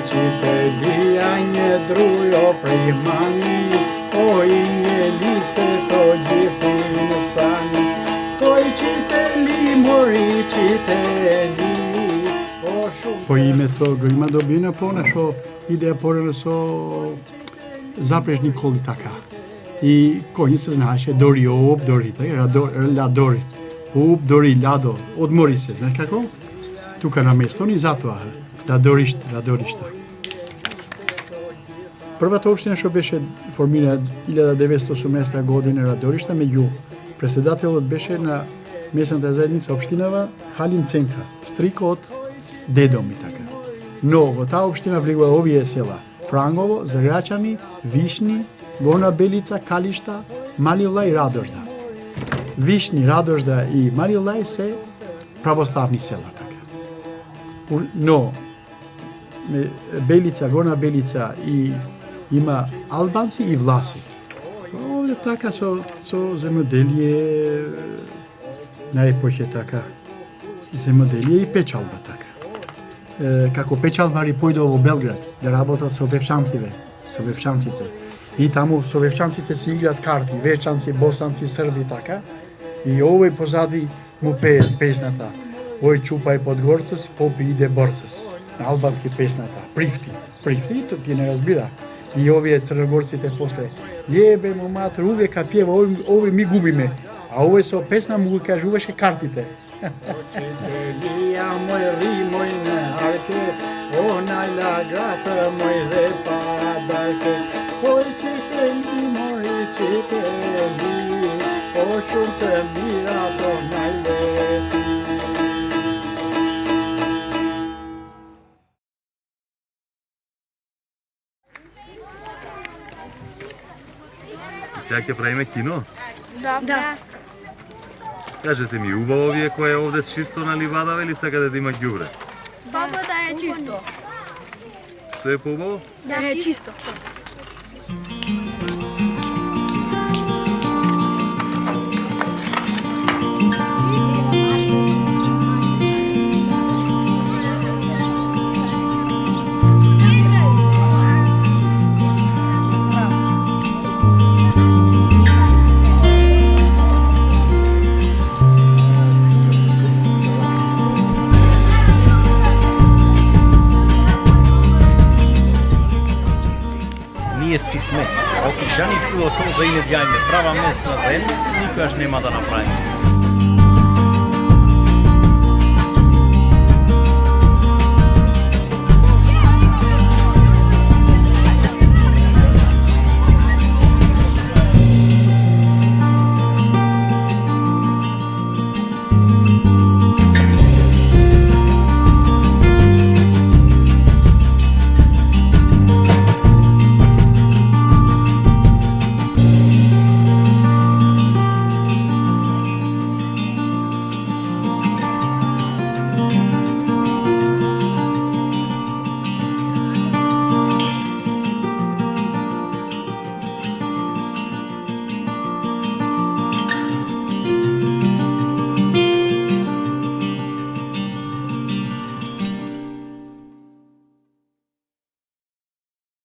учители, а не друго примани, ой, не ли се тоді самі, ой, чителі, мої чителі. По ime toga ima dobina ponašao ide porano so zaprežni koli taka. I konju se znaše dori obdori, ladori, obdori, lado, odmori se, znaš kako? Тука на место ни затоа, радоришта. Првата општина што беше формирана 1918 година радоришта, меѓу председателот беше на местната заедница општинава Халин Ценка, стрик од дедо ми така. Но во таа општина влегува овие села: Франгово, Заграчани, Вишни, Горна Белица, Калишта, Малилај и Радожда. Вишни, Радожда и Малилај се православни села. Но Белица, Горна Белица и има албанци и власи. Овде така со земјоделие најпоќе така земјоделие и печалба така. Како печалбари појдоа во Белград да работат со вевшанците. И таму со вевшанците се играат карти, вевшанци, босанци, срби така. И овој позади му пее песната. Ој чупај под горцес, попи иде борцес. На албански песната. Прифти, то ти не разбира. И овие црногорците после јебе му матер, увек а пјева, овој ми губиме. А овој со песна му кажуваше картите. Очителија мој ри, мој не арке, о најлагата мој репадарке. Очители, мој чители, о шумте мирато најлепи. Сега ќе правиме кино? Да. Кажете ми, убаво ви е кој е овде чисто на ливадава или сакате да има ѓубре? Баба да е чисто. Што е поубаво? Да е чисто. Ние си сме. Ако жани философ за инедјање права местна заедница, никогаш нема да направиме.